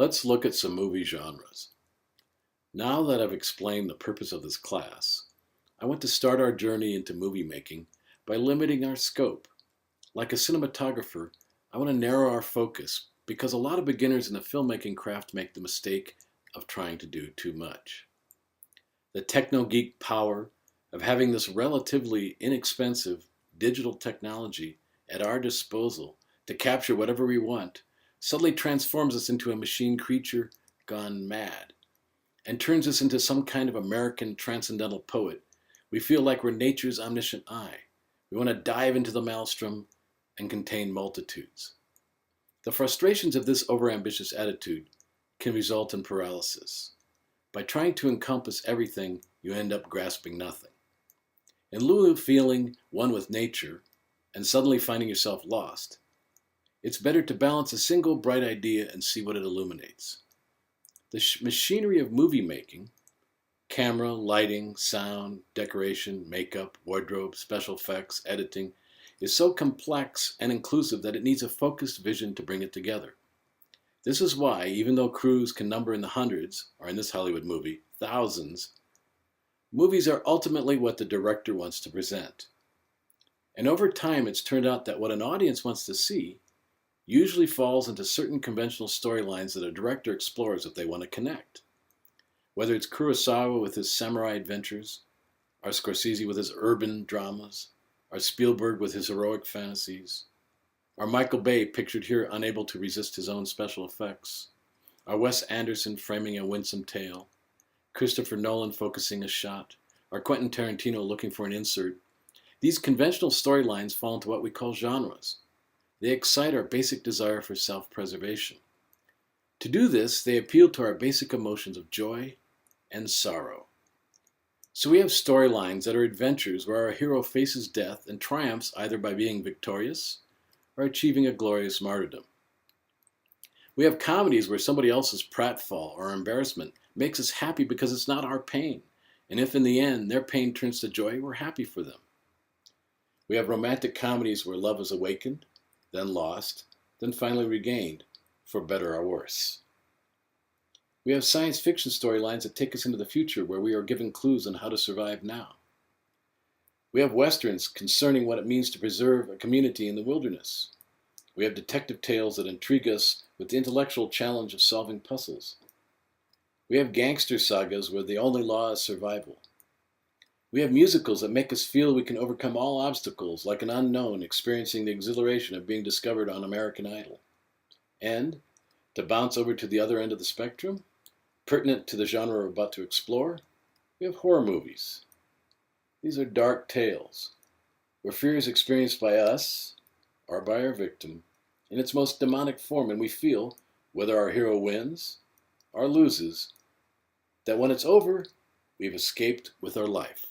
Let's look at some movie genres. Now that I've explained the purpose of this class, I want to start our journey into movie making by limiting our scope. Like a cinematographer, I want to narrow our focus because a lot of beginners in the filmmaking craft make the mistake of trying to do too much. The techno geek power of having this relatively inexpensive digital technology at our disposal to capture whatever we want suddenly transforms us into a machine creature gone mad and turns us into some kind of American transcendental poet. We feel like we're nature's omniscient eye. We want to dive into the maelstrom and contain multitudes. The frustrations of this overambitious attitude can result in paralysis. By trying to encompass everything, you end up grasping nothing. In lieu of feeling one with nature and suddenly finding yourself lost, it's better to balance a single bright idea and see what it illuminates. The machinery of movie making, camera, lighting, sound, decoration, makeup, wardrobe, special effects, editing, is so complex and inclusive that it needs a focused vision to bring it together. This is why, even though crews can number in the hundreds, or in this Hollywood movie, thousands, movies are ultimately what the director wants to present. And over time, it's turned out that what an audience wants to see usually falls into certain conventional storylines that a director explores if they want to connect. Whether it's Kurosawa with his samurai adventures, or Scorsese with his urban dramas, or Spielberg with his heroic fantasies, or Michael Bay pictured here unable to resist his own special effects, or Wes Anderson framing a winsome tale, Christopher Nolan focusing a shot, or Quentin Tarantino looking for an insert, these conventional storylines fall into what we call genres. They excite our basic desire for self-preservation. To do this, they appeal to our basic emotions of joy and sorrow. So we have storylines that are adventures where our hero faces death and triumphs either by being victorious or achieving a glorious martyrdom. We have comedies where somebody else's pratfall or embarrassment makes us happy because it's not our pain, and if in the end their pain turns to joy, we're happy for them. We have romantic comedies where love is awakened, then lost, then finally regained, for better or worse. We have science fiction storylines that take us into the future where we are given clues on how to survive now. We have westerns concerning what it means to preserve a community in the wilderness. We have detective tales that intrigue us with the intellectual challenge of solving puzzles. We have gangster sagas where the only law is survival. We have musicals that make us feel we can overcome all obstacles, like an unknown experiencing the exhilaration of being discovered on American Idol. And, to bounce over to the other end of the spectrum, pertinent to the genre we're about to explore, we have horror movies. These are dark tales, where fear is experienced by us, or by our victim, in its most demonic form, and we feel, whether our hero wins or loses, that when it's over, we've escaped with our life.